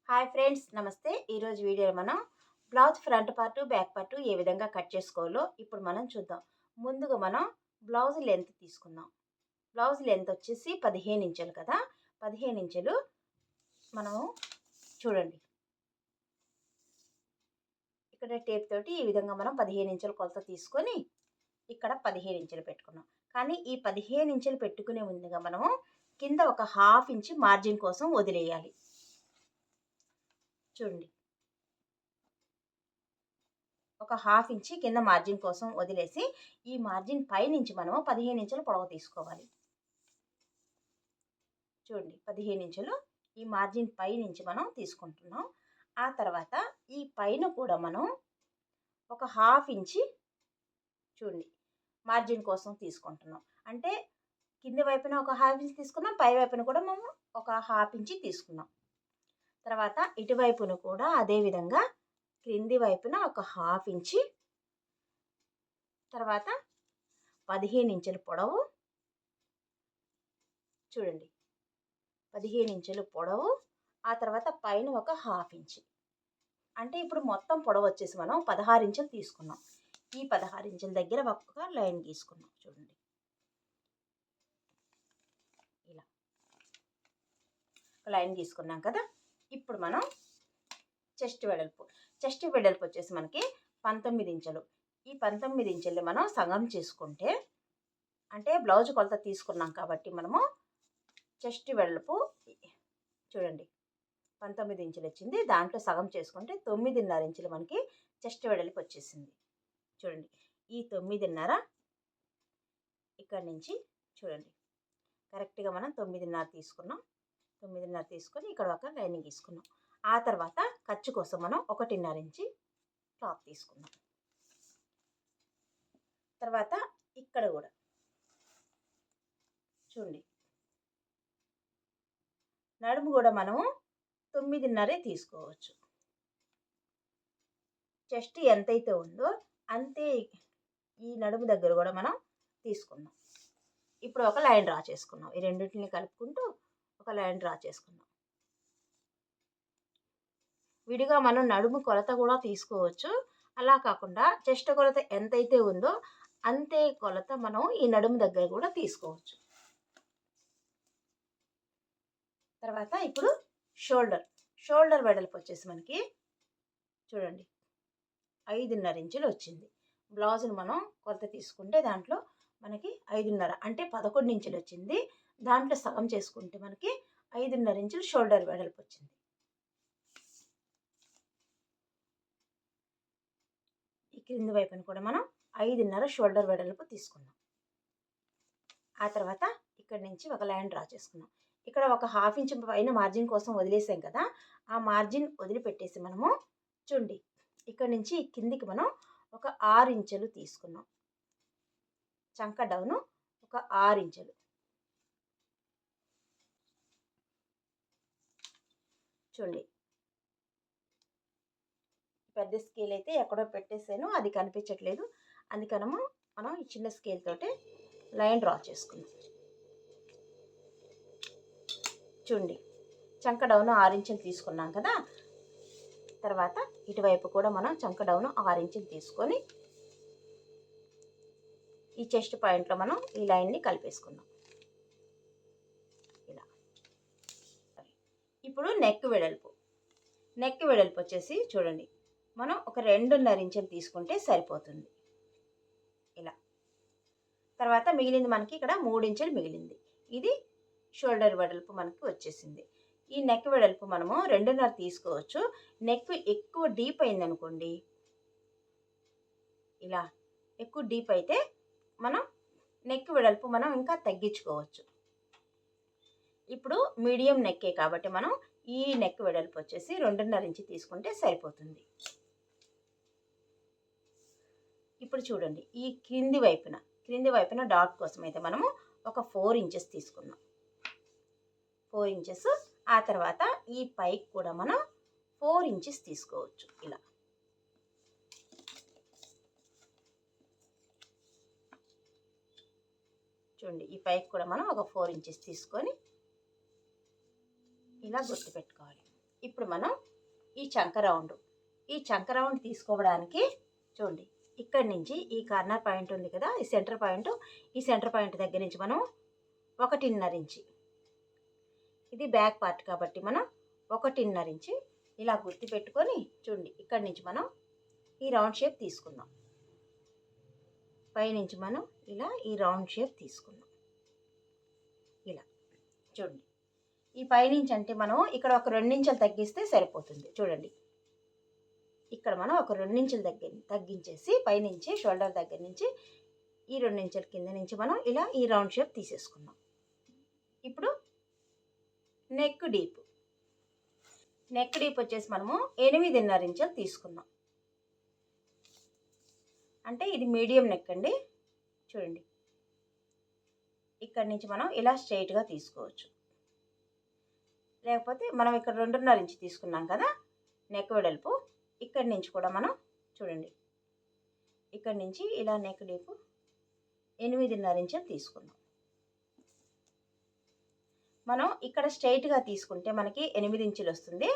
Hi friends, నమస్తే. ఈరోజు వీడియోలో మనం blouse front part back part A విధంగా కట్ చేసుకోవాలో ఇప్పుడు మనం చూద్దాం. ముందుగా మనం బ్లౌజ్ లెంత్ తీసుకుందాం. బ్లౌజ్ లెంత్ వచ్చేసి 15 ఇంచులు కదా. 15 ఇంచులు మనము చూడండి, ఇక్కడ టేప్ తోటి ఈ విధంగా మనం 15 ఇంచుల కొలత తీసుకొని ఇక్కడ 15 ఇంచులు పెట్టుకున్నాం. కానీ ఈ 15 ఇంచులు పెట్టుకునే ముందుగా మనము కింద ఒక హాఫ్ ఇంచ్ మార్జిన్ కోసం వదిలేయాలి. చూడండి, ఒక హాఫ్ ఇంచి కింద మార్జిన్ కోసం వదిలేసి ఈ మార్జిన్ పైనుంచి మనము 15 ఇంచుల పొడవు తీసుకోవాలి. చూడండి, 15 ఇంచులు ఈ మార్జిన్ పై నుంచి మనం తీసుకుంటున్నాం. ఆ తర్వాత ఈ పైన కూడా మనం ఒక హాఫ్ ఇంచి చూడండి మార్జిన్ కోసం తీసుకుంటున్నాం. అంటే కింది వైపున ఒక హాఫ్ ఇంచ్ తీసుకున్నాం, పై వైపున కూడా మనం ఒక హాఫ్ ఇంచి తీసుకున్నాం. తర్వాత ఇటువైపున కూడా అదే విధంగా క్రింది వైపున ఒక హాఫ్ ఇంచి, తర్వాత 15 ఇంచుల పొడవు, చూడండి 15 ఇంచుల పొడవు, ఆ తర్వాత పైన ఒక హాఫ్ ఇంచి. అంటే ఇప్పుడు మొత్తం పొడవు వచ్చేసి మనం 16 ఇంచులు తీసుకున్నాం. ఈ 16 ఇంచుల దగ్గర ఒక లైన్ గీసుకున్నాం. చూడండి, ఇలా ఒక లైన్ గీసుకున్నాం కదా. ఇప్పుడు మనం చెస్ట్ వెడల్పు వచ్చేసి మనకి 19 ఇంచులు. ఈ 19 ఇంచుల్ని మనం సగం చేసుకుంటే, అంటే బ్లౌజ్ కొలత తీసుకున్నాం కాబట్టి మనము చెస్ట్ వెడల్పు చూడండి 19 ఇంచులు వచ్చింది. దాంట్లో సగం చేసుకుంటే 9.5 ఇంచులు మనకి చెస్ట్ వెడల్పు వచ్చేసింది. చూడండి, ఈ 9.5 ఇక్కడి నుంచి చూడండి కరెక్ట్గా మనం 9.5 తీసుకున్నాం. 9.5 తీసుకొని ఇక్కడ ఒక లైనింగ్ తీసుకున్నాం. ఆ తర్వాత ఖర్చు కోసం మనం 1.5 ఇంచి క్లాత్ తీసుకున్నాం. తర్వాత ఇక్కడ కూడా చూడండి, నడుము కూడా మనము 9.5 తీసుకోవచ్చు. చెస్ట్ ఎంతైతే ఉందో అంతే ఈ నడుము దగ్గర కూడా మనం తీసుకున్నాం. ఇప్పుడు ఒక లైన్ డ్రా చేసుకున్నాం. ఈ రెండింటిని కలుపుకుంటూ ఒక లైన్ డ్రా చేసుకున్నాం. విడిగా మనం నడుము కొలత కూడా తీసుకోవచ్చు. అలా కాకుండా చెస్ట్ కొలత ఎంతైతే ఉందో అంతే కొలత మనం ఈ నడుము దగ్గర కూడా తీసుకోవచ్చు. తర్వాత ఇప్పుడు షోల్డర్ వెడల్పు వచ్చేసి మనకి చూడండి 5.5 ఇంచులు వచ్చింది. బ్లౌజ్ను మనం కొలత తీసుకుంటే దాంట్లో మనకి 5.5 అంటే 11 ఇంచులు వచ్చింది. దాంట్లో సగం చేసుకుంటే మనకి 5.5 ఇంచులు షోల్డర్ వెడల్పు వచ్చింది. ఈ క్రింది వైపున కూడా మనం 5.5 షోల్డర్ వెడల్పు తీసుకున్నాం. ఆ తర్వాత ఇక్కడ నుంచి ఒక లైన్ డ్రా చేసుకున్నాం. ఇక్కడ ఒక హాఫ్ ఇంచ్ పైన మార్జిన్ కోసం వదిలేసాం కదా. ఆ మార్జిన్ వదిలిపెట్టేసి మనము చూడండి ఇక్కడ నుంచి కిందికి మనం ఒక 6 ఇంచులు తీసుకున్నాం. చంక డౌను ఒక 6 ఇంచులు. చూడండి, పెద్ద స్కేల్ అయితే ఎక్కడో పెట్టేసాను, అది కనిపించట్లేదు. అందుకనము మనం ఈ చిన్న స్కేల్ తోటి లైన్ డ్రా చేసుకున్నాం. చూడండి, చంక డౌన్ 6 ఇంచులు తీసుకున్నాం కదా. తర్వాత ఇటువైపు కూడా మనం చంక డౌన్ 6 ఇంచులు తీసుకొని ఈ చెస్ట్ పాయింట్లో మనం ఈ లైన్ని కలిపేసుకున్నాం. ఇలా ఇప్పుడు నెక్ వెడల్పు వచ్చేసి చూడండి మనం ఒక 2.5 ఇంచులు తీసుకుంటే సరిపోతుంది. ఇలా తర్వాత మిగిలింది మనకి ఇక్కడ 3 ఇంచులు మిగిలింది. ఇది షోల్డర్ వెడల్పు మనకి వచ్చేసింది. ఈ నెక్ వెడల్పు మనము 2.5 తీసుకోవచ్చు. నెక్ ఎక్కువ డీప్ అయిందనుకోండి, ఇలా ఎక్కువ డీప్ అయితే మనం నెక్ వెడల్పు మనం ఇంకా తగ్గించుకోవచ్చు. ఇప్పుడు మీడియం నెక్కే కాబట్టి మనం ఈ నెక్ వెడల్పు వచ్చేసి 2.5 ఇంచు తీసుకుంటే సరిపోతుంది. ఇప్పుడు చూడండి, ఈ క్రింది వైపున డాట్ కోసం అయితే మనము ఒక 4 ఇంచెస్ తీసుకున్నాం. 4 ఇంచెస్. ఆ తర్వాత ఈ పైకి కూడా మనం 4 ఇంచెస్ తీసుకోవచ్చు. ఇలా చూడండి, ఈ పైకి కూడా మనం ఒక 4 ఇంచెస్ తీసుకొని ఇలా గుర్తు పెట్టుకోవాలి. ఇప్పుడు మనం ఈ చంక రౌండ్ తీసుకోవడానికి చూడండి, ఇక్కడి నుంచి ఈ కార్నర్ పాయింట్ ఉంది కదా, ఈ సెంటర్ పాయింట్ దగ్గర నుంచి మనం 1.5 ఇంచి, ఇది బ్యాక్ పార్ట్ కాబట్టి మనం 1.5 ఇంచి ఇలా గుర్తు పెట్టుకొని చూడండి, ఇక్కడి నుంచి మనం ఈ రౌండ్ షేప్ తీసుకుందాం. పైనుంచి మనం ఇలా ఈ రౌండ్ షేప్ తీసుకుందాం. ఇలా చూడండి, ఈ పైనుంచి అంటే మనం ఇక్కడ ఒక 2 ఇంచులు తగ్గిస్తే సరిపోతుంది. చూడండి, ఇక్కడ మనం ఒక 2 ఇంచులు తగ్గించేసి పైనుంచి షోల్డర్ దగ్గర నుంచి ఈ 2 ఇంచుల కింద నుంచి మనం ఇలా ఈ రౌండ్ షేప్ తీసేసుకుందాం. ఇప్పుడు నెక్ డీప్ వచ్చేసి మనము 8.5 ఇంచులు తీసుకుందాం. అంటే ఇది మీడియం నెక్ అండి. చూడండి, ఇక్కడి నుంచి మనం ఇలా స్ట్రైట్గా తీసుకోవచ్చు. లేకపోతే మనం ఇక్కడ 2.5 ఇంచు తీసుకున్నాం కదా నెక్ వెడల్పు, ఇక్కడి నుంచి కూడా మనం చూడండి, ఇక్కడి నుంచి ఇలా నెక్ డీప్ 8.5 ఇంచులు తీసుకున్నాం. మనం ఇక్కడ స్ట్రైట్గా తీసుకుంటే మనకి 8 ఇంచులు వస్తుంది.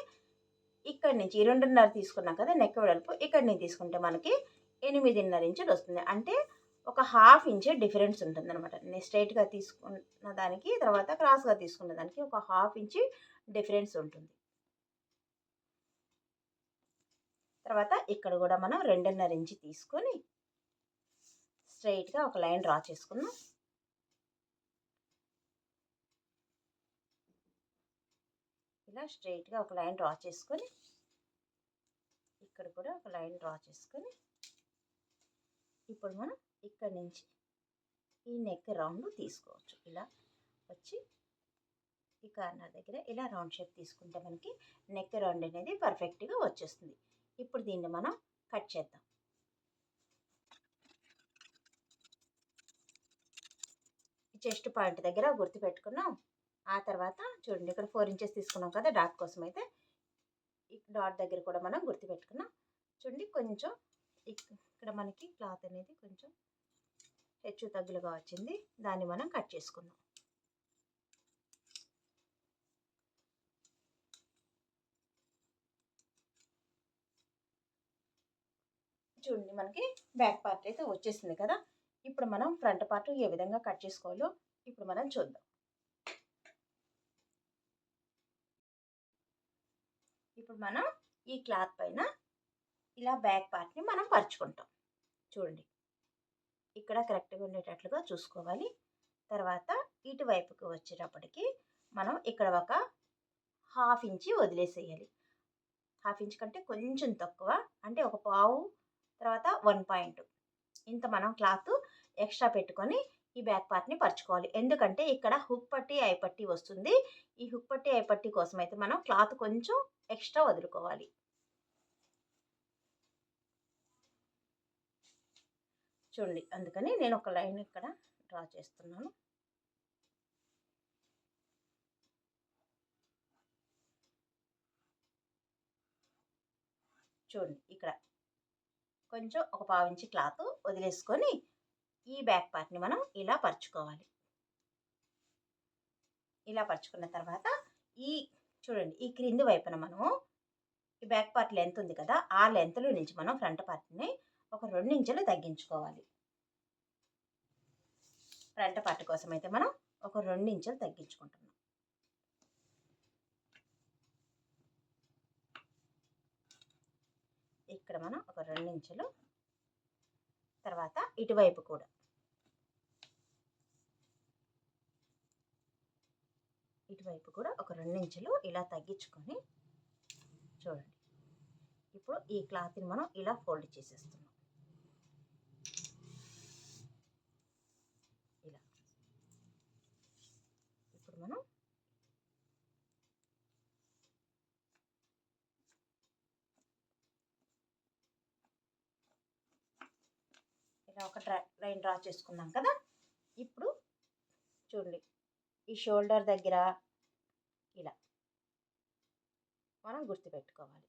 ఇక్కడి నుంచి 2.5 తీసుకున్నాం కదా నెక్ వెడల్పు, ఇక్కడి నుంచి తీసుకుంటే మనకి 8.5 ఇంచులు వస్తుంది. అంటే ఒక 1/2 ఇంచ్ డిఫరెన్స్ ఉంటుంది అనమాట. నేను స్ట్రైట్గా తీసుకున్న దానికి తర్వాత క్రాస్గా తీసుకున్న దానికి ఒక 1/2 ఇంచ్ డిఫరెన్స్ ఉంటుంది. తర్వాత ఇక్కడ కూడా మనం 2.5 ఇంచ్ తీసుకొని స్ట్రైట్గా ఒక లైన్ డ్రా చేసుకున్నాం. ఇలా స్ట్రైట్గా ఒక లైన్ డ్రా చేసుకొని ఇక్కడ కూడా ఒక లైన్ డ్రా చేసుకొని ఇప్పుడు మనం ఇక్కడ నుంచి ఈ నెక్ రౌండ్ తీసుకోవచ్చు. ఇలా వచ్చి ఈ కార్నర్ దగ్గర ఇలా రౌండ్ షేప్ తీసుకుంటే మనకి నెక్ రౌండ్ అనేది పర్ఫెక్ట్గా వచ్చేస్తుంది. ఇప్పుడు దీన్ని మనం కట్ చేద్దాం. చెస్ట్ పాయింట్ దగ్గర గుర్తు పెట్టుకున్నాం. ఆ తర్వాత చూడండి, ఇక్కడ 4 ఇంచెస్ తీసుకున్నాం కదా డాట్ కోసం అయితే, ఈ డాట్ దగ్గర కూడా మనం గుర్తు పెట్టుకున్నాం. చూడండి, కొంచెం ఇక్కడ మనకి క్లాత్ అనేది కొంచెం హెచ్చు తగ్గులుగా వచ్చింది, దాన్ని మనం కట్ చేసుకుందాం. చూడండి, మనకి బ్యాక్ పార్ట్ అయితే వచ్చేసింది కదా. ఇప్పుడు మనం ఫ్రంట్ పార్ట్ ఏ విధంగా కట్ చేసుకోవాలో ఇప్పుడు మనం చూద్దాం. ఇప్పుడు మనం ఈ క్లాత్ పైన ఇలా బ్యాక్ పార్ట్ని మనం పరుచుకుంటాం. చూడండి, ఇక్కడ కరెక్ట్గా ఉండేటట్లుగా చూసుకోవాలి. తర్వాత ఇటువైపుకి వచ్చేటప్పటికి మనం ఇక్కడ ఒక 1/2 ఇంచి వదిలేసేయాలి. 1/2 ఇంచ్ కంటే కొంచెం తక్కువ, అంటే ఒక పావు, తర్వాత 1 పాయింట్ ఇంత మనం క్లాత్ ఎక్స్ట్రా పెట్టుకొని ఈ బ్యాక్ పార్ట్ని పరుచుకోవాలి. ఎందుకంటే ఇక్కడ హుక్ పట్టి ఐపట్టి వస్తుంది. ఈ హుక్ పట్టి ఐపట్టి కోసం అయితే మనం క్లాత్ కొంచెం ఎక్స్ట్రా వదులుకోవాలి. చూడండి, అందుకని నేను ఒక లైన్ ఇక్కడ డ్రా చేస్తున్నాను. చూడండి, ఇక్కడ కొంచెం ఒక 1/2 ఇంచ్ క్లాత్ వదిలేసుకొని ఈ బ్యాక్ పార్ట్ని మనం ఇలా పరుచుకోవాలి. ఇలా పరుచుకున్న తర్వాత చూడండి, ఈ క్రింది వైపున మనము ఈ బ్యాక్ పార్ట్ లెంత్ ఉంది కదా, ఆ లెంత్లో నుంచి మనం ఫ్రంట్ పార్ట్ని ఒక 2 ఇంచులు తగ్గించుకోవాలి. ఫ్రంట్ పార్ట్ కోసం అయితే మనం ఒక 2 ఇంచులు తగ్గించుకుంటున్నాం. ఇక్కడ మనం ఒక 2 ఇంచులు, తర్వాత ఇటువైపు కూడా ఒక 2 ఇంచులు ఇలా తగ్గించుకొని చూడండి, ఇప్పుడు ఈ క్లాత్ని మనం ఇలా ఫోల్డ్ చేసేస్తున్నాం. ఇలా ఇప్పుడు మనం ఇలా ఒక లైన్ డ్రా చేసుకున్నాం కదా. ఇప్పుడు చూడండి, ఈ షోల్డర్ దగ్గర ఇలా మనం గుర్తుపెట్టుకోవాలి.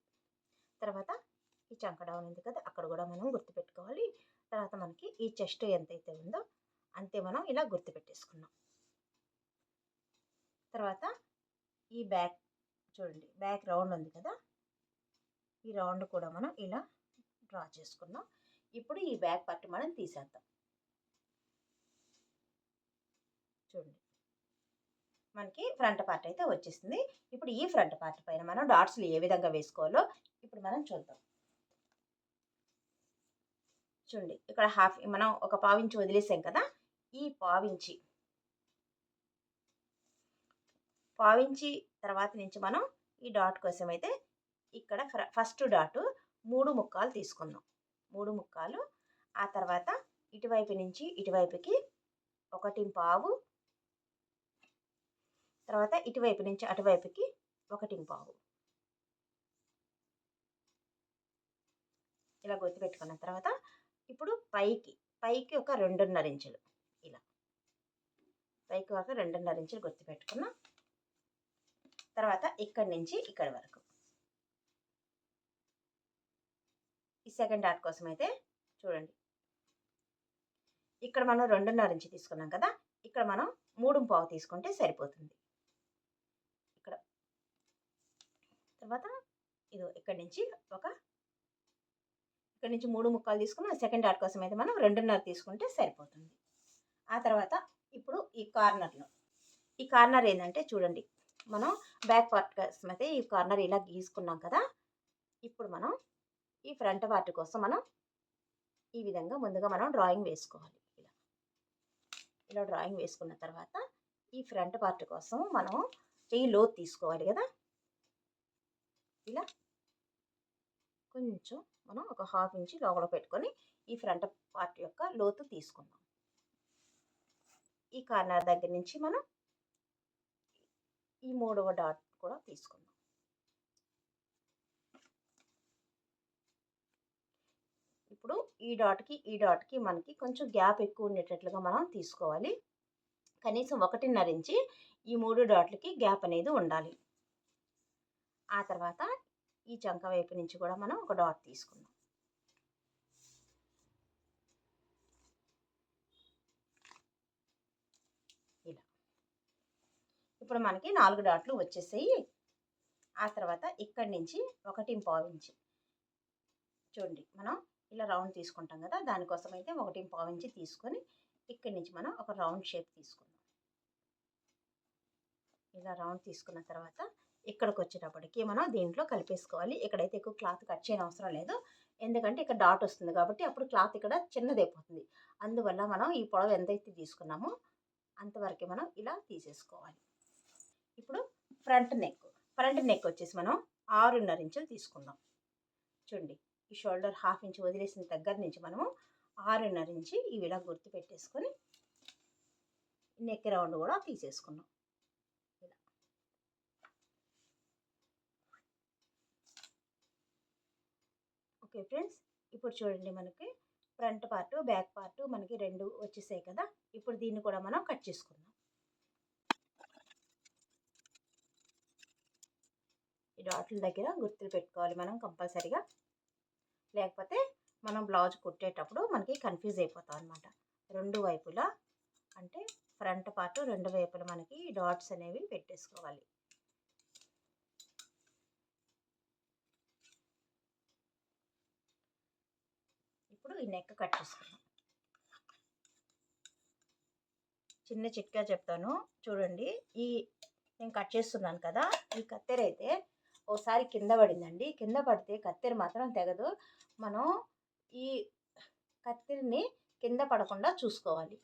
తర్వాత ఈ చంక డౌన్ ఉంది కదా, అక్కడ కూడా మనం గుర్తుపెట్టుకోవాలి. తర్వాత మనకి ఈ చెస్ట్ ఎంతైతే ఉందో అంతే మనం ఇలా గుర్తుపెట్టేసుకున్నాం. తర్వాత ఈ బ్యాక్ చూడండి బ్యాక్ రౌండ్ ఉంది కదా, ఈ రౌండ్ కూడా మనం ఇలా డ్రా చేసుకున్నాం. ఇప్పుడు ఈ బ్యాక్ పార్ట్ మనం తీసేద్దాం. చూడండి మనకి ఫ్రంట్ పార్ట్ అయితే వచ్చేసింది. ఇప్పుడు ఈ ఫ్రంట్ పార్ట్ పైన మనం డాట్స్లు ఏ విధంగా వేసుకోవాలో ఇప్పుడు మనం చూద్దాం. చూడండి ఇక్కడ మనం ఒక పావించి వదిలేసాం కదా, ఈ పావించి తర్వాత నుంచి మనం ఈ డాట్ కోసం అయితే ఇక్కడ ఫస్ట్ డాట్ 3 ముక్కాలు తీసుకుందాం. 3 ముక్కాలు. ఆ తర్వాత ఇటువైపు నుంచి ఇటువైపుకి 1.5, తర్వాత ఇటువైపు నుంచి అటువైపుకి 1.5 ఇలా గుర్తుపెట్టుకున్న తర్వాత ఇప్పుడు పైకి ఒక 2.5 ఇంచులు, ఇలా పైకి ఒక 2.5 ఇంచులు గుర్తుపెట్టుకున్నాం. తర్వాత ఇక్కడి నుంచి ఇక్కడి వరకు ఈ సెకండ్ డాట్ కోసం అయితే చూడండి ఇక్కడ మనం 2.5 ఇంచు తీసుకున్నాం కదా, ఇక్కడ మనం 3.5 తీసుకుంటే సరిపోతుంది. ఇక్కడ తర్వాత ఇది ఇక్కడి నుంచి 3 ముక్కాలు తీసుకున్నాం. సెకండ్ డాట్ కోసం అయితే మనం 2.5 తీసుకుంటే సరిపోతుంది. ఆ తర్వాత ఇప్పుడు ఈ కార్నర్ ఏంటంటే చూడండి, మనం బ్యాక్ పార్ట్ కోసం అయితే ఈ కార్నర్ ఇలా గీసుకున్నాం కదా, ఇప్పుడు మనం ఈ ఫ్రంట్ పార్ట్ కోసం మనం ఈ విధంగా ముందుగా మనం డ్రాయింగ్ వేసుకోవాలి. ఇలా డ్రాయింగ్ వేసుకున్న తర్వాత ఈ ఫ్రంట్ పార్ట్ కోసం మనం ఈ లోతు తీసుకోవాలి కదా, ఇలా కొంచెం మనం ఒక 1/2 ఇంచు లోపల పెట్టుకొని ఈ ఫ్రంట్ పార్ట్ యొక్క లోతు తీసుకుందాం. ఈ కార్నర్ దగ్గర నుంచి మనం ఈ 3వ డాట్ కూడా తీసుకుందాం. ఇప్పుడు ఈ డాట్కి మనకి కొంచెం గ్యాప్ ఎక్కువ ఉండేటట్లుగా మనం తీసుకోవాలి. కనీసం 1.5 ఇంచి ఈ 3 డాట్లకి గ్యాప్ అనేది ఉండాలి. ఆ తర్వాత ఈ చంక వైపు నుంచి కూడా మనం ఒక డాట్ తీసుకుందాం. ఇలా ఇప్పుడు మనకి 4 డాట్లు వచ్చేసాయి. ఆ తర్వాత ఇక్కడి నుంచి 1.5 ఇంచు చూడండి, మనం ఇలా రౌండ్ తీసుకుంటాం కదా, దానికోసం అయితే 1.5 ఇంచు తీసుకొని ఇక్కడి నుంచి మనం ఒక రౌండ్ షేప్ తీసుకుందాం. ఇలా రౌండ్ తీసుకున్న తర్వాత ఇక్కడికి వచ్చేటప్పటికి మనం దీంట్లో కలిపేసుకోవాలి. ఇక్కడైతే ఎక్కువ క్లాత్ కట్ చేయని అవసరం లేదు, ఎందుకంటే ఇక్కడ డాట్ వస్తుంది కాబట్టి అప్పుడు క్లాత్ ఇక్కడ చిన్నదైపోతుంది. అందువల్ల మనం ఈ పొడవు ఎంతైతే తీసుకున్నామో అంతవరకు మనం ఇలా తీసేసుకోవాలి. ఇప్పుడు ఫ్రంట్ నెక్ వచ్చేసి మనం 6.5 ఇంచులు తీసుకుందాం. చూడండి ఈ షోల్డర్ 1/2 ఇంచు వదిలేసిన దగ్గర నుంచి మనము 6.5 ఇంచు ఈ విధంగా గుర్తు పెట్టేసుకొని నెక్ రౌండ్ కూడా తీసేసుకున్నాం. ఇలా ఓకే ఫ్రెండ్స్, ఇప్పుడు చూడండి మనకి ఫ్రంట్ పార్ట్ బ్యాక్ పార్ట్ మనకి 2 వచ్చేసాయి కదా. ఇప్పుడు దీన్ని కూడా మనం కట్ చేసుకుందాం. ఈ డాట్ల దగ్గర గుర్తులు పెట్టుకోవాలి మనం కంపల్సరీగా, లేకపోతే మనం బ్లౌజ్ కుట్టేటప్పుడు మనకి కన్ఫ్యూజ్ అయిపోతాం అనమాట. 2 వైపులా అంటే ఫ్రంట్ పార్ట్ 2 వైపులా మనకి డాట్స్ అనేవి పెట్టేసుకోవాలి. ఇప్పుడు ఈ నెక్ కట్ చేసుకుందాం. చిన్న చిట్కా చెప్తాను చూడండి. నేను కట్ చేస్తున్నాను కదా, ఈ కత్తెర అయితే ఓసారి కింద పడిందండి. కింద పడితే కత్తెర మాత్రం తెగదు. మనం ఈ కత్తెరని కింద పడకుండా చూసుకోవాలి.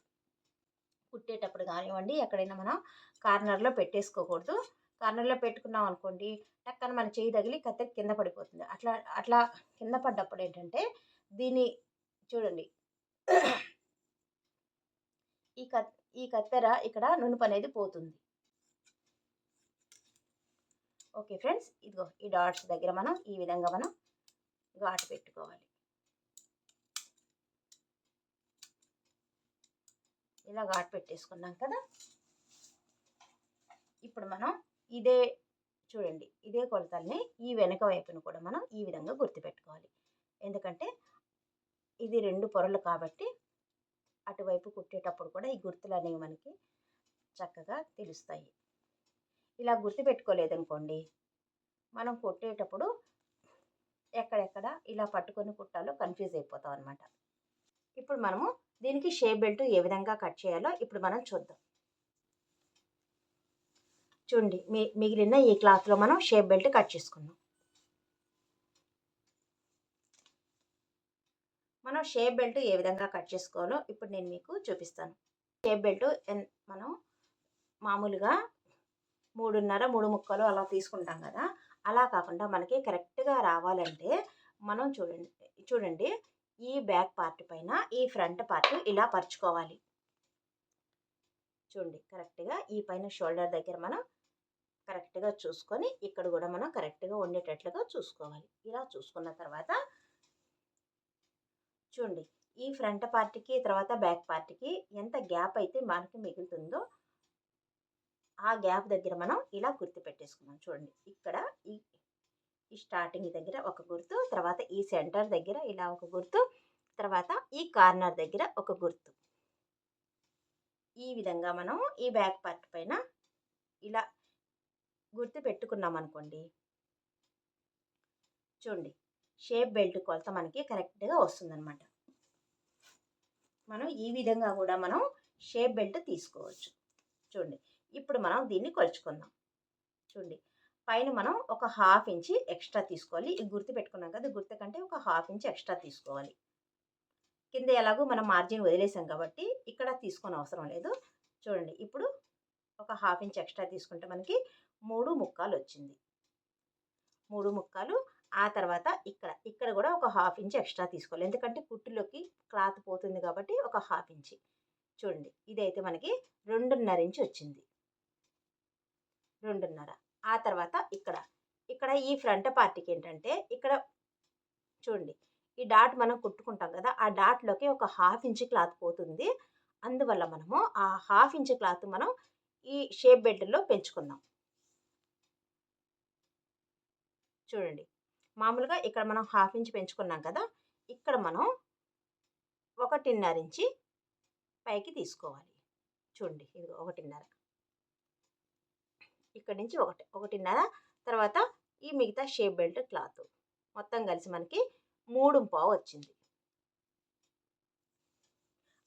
కుట్టేటప్పుడు కానివ్వండి, ఎక్కడైనా మనం కార్నర్లో పెట్టేసుకోకూడదు. కార్నర్లో పెట్టుకున్నాం అనుకోండి, టక్కన మన చేయి తగిలి కత్తెర కింద పడిపోతుంది. అట్లా కింద పడ్డప్పుడు ఏంటంటే దీన్ని చూడండి, ఈ కత్తెర ఇక్కడ నునుపు అనేది పోతుంది. ఓకే ఫ్రెండ్స్, ఇదిగో ఈ డాట్స్ దగ్గర మనం ఈ విధంగా మనం ఘాటు పెట్టుకోవాలి. ఇలా ఘాటు పెట్టేసుకున్నాం కదా. ఇప్పుడు మనం చూడండి ఇదే కొలతల్ని ఈ వెనక వైపును కూడా మనం ఈ విధంగా గుర్తుపెట్టుకోవాలి. ఎందుకంటే ఇది 2 పొరలు కాబట్టి అటువైపు కుట్టేటప్పుడు కూడా ఈ గుర్తులు అనేవి మనకి చక్కగా తెలుస్తాయి. ఇలా గుర్తుపెట్టుకోలేదనుకోండి మనం కుట్టేటప్పుడు ఎక్కడెక్కడ ఇలా పట్టుకొని కుట్టాలో కన్ఫ్యూజ్ అయిపోతాం అనమాట. ఇప్పుడు మనము దీనికి షేప్ బెల్ట్ ఏ విధంగా కట్ చేయాలో ఇప్పుడు మనం చూద్దాం. చూడండి, మిగిలిన ఈ క్లాత్లో మనం షేప్ బెల్ట్ కట్ చేసుకుందాం. మనం షేప్ బెల్ట్ ఏ విధంగా కట్ చేసుకోవాలో ఇప్పుడు నేను మీకు చూపిస్తాను. షేప్ బెల్ట్ మనం మామూలుగా 3.5 3 ముక్కలు అలా తీసుకుంటాం కదా, అలా కాకుండా మనకి కరెక్ట్గా రావాలంటే మనం చూడండి ఈ బ్యాక్ పార్ట్ పైన ఈ ఫ్రంట్ పార్ట్ ఇలా పరుచుకోవాలి. చూడండి, కరెక్ట్గా ఈ పైన షోల్డర్ దగ్గర మనం కరెక్ట్గా చూసుకొని ఇక్కడ కూడా మనం కరెక్ట్గా ఉండేటట్లుగా చూసుకోవాలి. ఇలా చూసుకున్న తర్వాత చూడండి, ఈ ఫ్రంట్ పార్ట్కి తర్వాత బ్యాక్ పార్ట్కి ఎంత గ్యాప్ అయితే మనకి మిగులుతుందో ఆ గ్యాప్ దగ్గర మనం ఇలా గుర్తు పెట్టేసుకున్నాం. చూడండి, ఇక్కడ ఈ స్టార్టింగ్ దగ్గర ఒక గుర్తు, తర్వాత ఈ సెంటర్ దగ్గర ఇలా ఒక గుర్తు, తర్వాత ఈ కార్నర్ దగ్గర ఒక గుర్తు. ఈ విధంగా మనం ఈ బ్యాక్ పార్ట్ పైన ఇలా గుర్తు పెట్టుకున్నాం అనుకోండి. చూడండి, షేప్ బెల్ట్ కొలత మనకి కరెక్ట్గా వస్తుందన్నమాట. మనం ఈ విధంగా కూడా మనం షేప్ బెల్ట్ తీసుకోవచ్చు. చూడండి, ఇప్పుడు మనం దీన్ని కొలుచుకుందాం. చూడండి, పైన మనం ఒక 1/2 ఇంచ్ ఎక్స్ట్రా తీసుకోవాలి. ఈ గుర్తు పెట్టుకున్నాం కదా, గుర్తు కంటే ఒక 1/2 ఇంచ్ ఎక్స్ట్రా తీసుకోవాలి. కింద ఎలాగో మనం మార్జిన్ వదిలేసాం కాబట్టి ఇక్కడ తీసుకొని అవసరం లేదు. చూడండి, ఇప్పుడు ఒక 1/2 ఇంచ్ ఎక్స్ట్రా తీసుకుంటే మనకి 3 ముక్కాలు వచ్చింది. 3 ముక్కాలు. ఆ తర్వాత ఇక్కడ కూడా ఒక 1/2 ఇంచ్ ఎక్స్ట్రా తీసుకోవాలి, ఎందుకంటే కుట్టులోకి క్లాత్ పోతుంది కాబట్టి ఒక 1/2 ఇంచ్. చూడండి, ఇదైతే మనకి 2.5 ఇంచ్ వచ్చింది. 2.5. ఆ తర్వాత ఇక్కడ ఈ ఫ్రంట్ పార్ట్కి ఏంటంటే ఇక్కడ చూడండి, ఈ డాట్ మనం కుట్టుకుంటాం కదా, ఆ డాట్లోకి ఒక 1/2 ఇంచ్ క్లాత్ పోతుంది. అందువల్ల మనము ఆ 1/2 ఇంచ్ క్లాత్ మనం ఈ షేప్ బెల్ట్లో పెంచుకుందాం. చూడండి, మామూలుగా ఇక్కడ మనం 1/2 ఇంచ్ పెంచుకున్నాం కదా, ఇక్కడ మనం 1.5 ఇంచ్ పైకి తీసుకోవాలి. చూడండి, ఇది 1.5, ఇక్కడ నుంచి 1.5, తర్వాత ఈ మిగతా షేప్ బెల్ట్ క్లాత్ మొత్తం కలిసి మనకి 3.5 వచ్చింది.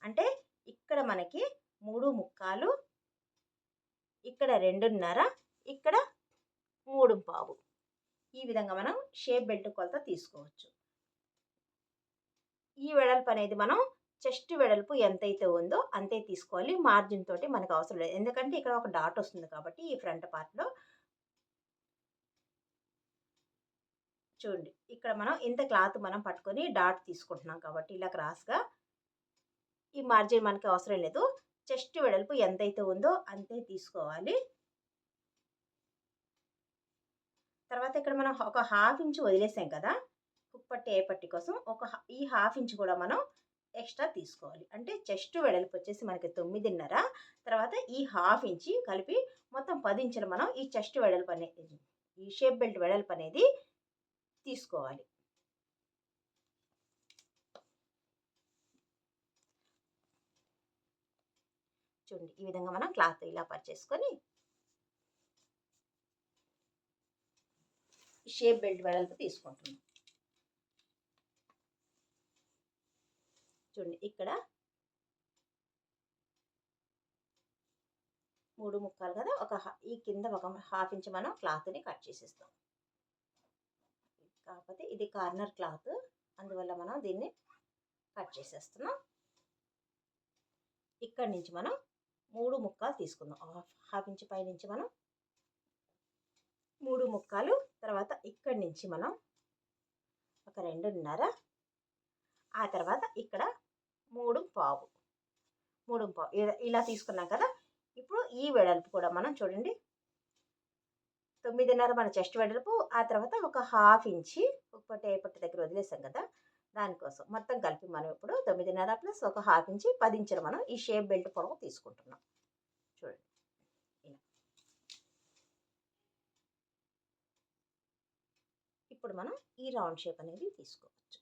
అంటే ఇక్కడ మనకి 3 ముక్కాలు, ఇక్కడ 2.5, ఇక్కడ 3.5. ఈ విధంగా మనం షేప్ బెల్ట్ కొలత తీసుకోవచ్చు. ఈ వెడల్పు అనేది మనం చెస్ట్ వెడల్పు ఎంతైతే ఉందో అంతే తీసుకోవాలి. మార్జిన్ తోటి మనకు అవసరం లేదు, ఎందుకంటే ఇక్కడ ఒక డాట్ వస్తుంది కాబట్టి ఈ ఫ్రంట్ పార్ట్లో. చూడండి, ఇక్కడ మనం ఇంత క్లాత్ మనం పట్టుకొని డాట్ తీసుకుంటున్నాం కాబట్టి ఇలా క్రాస్గా ఈ మార్జిన్ మనకి అవసరం లేదు. చెస్ట్ వెడల్పు ఎంతైతే ఉందో అంతే తీసుకోవాలి. తర్వాత ఇక్కడ మనం ఒక 1/2 ఇంచ్ వదిలేసాం కదా కుప్పట్టి ఏ పట్టి కోసం, ఈ 1/2 ఇంచ్ కూడా మనం ఎక్స్ట్రా తీసుకోవాలి. అంటే చెస్ట్ వెడల్పు వచ్చేసి మనకి 9.5, తర్వాత ఈ 1/2 ఇంచ్ కలిపి మొత్తం 10 ఇంచులు మనం ఈ చెస్ట్ వెడల్పు అనేది, ఈ షేప్ బెల్ట్ వెడల్పు అనేది తీసుకోవాలి. చూడండి, ఈ విధంగా మనం క్లాత్ ఇలా పరిచేసుకొని షేప్ బెల్ట్ వెడల్పు తీసుకుంటున్నాం. చూడండి, ఇక్కడ 3 ముక్కాలు కదా, ఈ కింద ఒక 1/2 ఇంచ్ మనం క్లాత్ని కట్ చేసేస్తాం. కాకపోతే ఇది కార్నర్ క్లాత్, అందువల్ల మనం దీన్ని కట్ చేసేస్తున్నాం. ఇక్కడి నుంచి మనం 3 ముక్కాలు తీసుకుందాం. 1/2 ఇంచ్ పై నుంచి మనం 3 ముక్కాలు, తర్వాత ఇక్కడి నుంచి మనం ఒక 2.5, ఆ తర్వాత ఇక్కడ 3.5 ఇలా తీసుకున్నాం కదా. ఇప్పుడు ఈ వెడల్పు కూడా మనం చూడండి 9.5 మన చెస్ట్ వెడల్పు, ఆ తర్వాత ఒక 1/2 ఇంచ్ ఏ పట్టు దగ్గర వదిలేసాం కదా, దానికోసం మొత్తం కలిపి మనం ఇప్పుడు 9.5 ప్లస్ ఒక 1/2 ఇంచ్ 10 ఇంచులు మనం ఈ షేప్ బెల్ట్ పొడవు తీసుకుంటున్నాం. చూడండి, ఇప్పుడు మనం ఈ రౌండ్ షేప్ అనేది తీసుకోవచ్చు.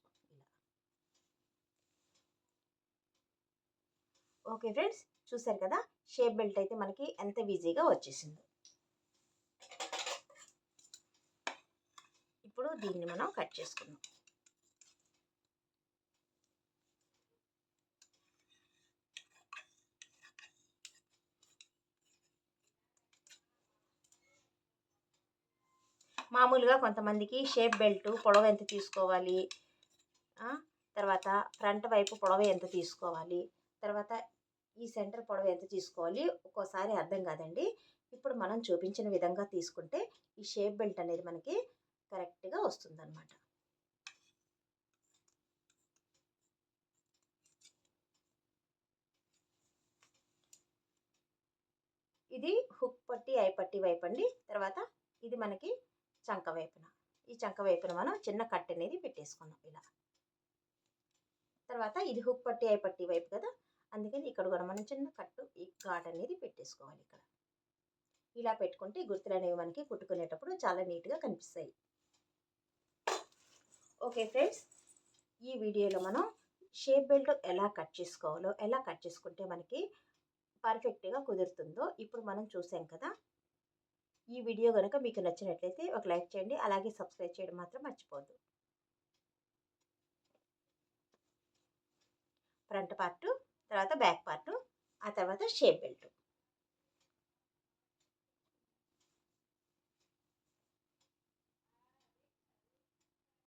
ఓకే ఫ్రెండ్స్, చూసారు కదా షేప్ బెల్ట్ అయితే మనకి ఎంత ఈజీగా వచ్చేసిందో. ఇప్పుడు దీన్ని మనం కట్ చేసుకుందాం. మామూలుగా కొంతమందికి షేప్ బెల్ట్ పొడవు ఎంత తీసుకోవాలి, తర్వాత ఫ్రంట్ వైపు పొడవు ఎంత తీసుకోవాలి, తర్వాత ఈ సెంటర్ పొడవు ఎంత తీసుకోవాలి ఒక్కోసారి అర్థం కాదండి. ఇప్పుడు మనం చూపించిన విధంగా తీసుకుంటే ఈ షేప్ బెల్ట్ అనేది మనకి కరెక్ట్గా వస్తుందన్నమాట. ఇది హుక్ పట్టి ఐ పట్టి వైపు అండి. తర్వాత ఇది మనకి చంక వైపున, ఈ చంక వైపున మనం చిన్న కట్ అనేది పెట్టేసుకున్నాం ఇలా. తర్వాత ఇది హుక్ పట్టి ఐ పట్టి వైపు కదా, అందుకని ఇక్కడ కూడా మనం చిన్న కట్టు ఈ ఘాట్ అనేది పెట్టేసుకోవాలి. ఇక్కడ ఇలా పెట్టుకుంటే ఈ గుర్తులు అనేవి మనకి కుట్టుకునేటప్పుడు చాలా నీట్గా కనిపిస్తాయి. ఓకే ఫ్రెండ్స్, ఈ వీడియోలో మనం షేప్ బెల్ట్ ఎలా కట్ చేసుకోవాలో, ఎలా కట్ చేసుకుంటే మనకి పర్ఫెక్ట్గా కుదురుతుందో ఇప్పుడు మనం చూసాం కదా. ఈ వీడియో కనుక మీకు నచ్చినట్లయితే ఒక లైక్ చేయండి, అలాగే సబ్స్క్రైబ్ చేయడం మాత్రం మర్చిపోవద్దు. ఫ్రంట్ పార్టు, తర్వాత బ్యాక్ పార్టు, ఆ తర్వాత షేప్ బెల్ట్.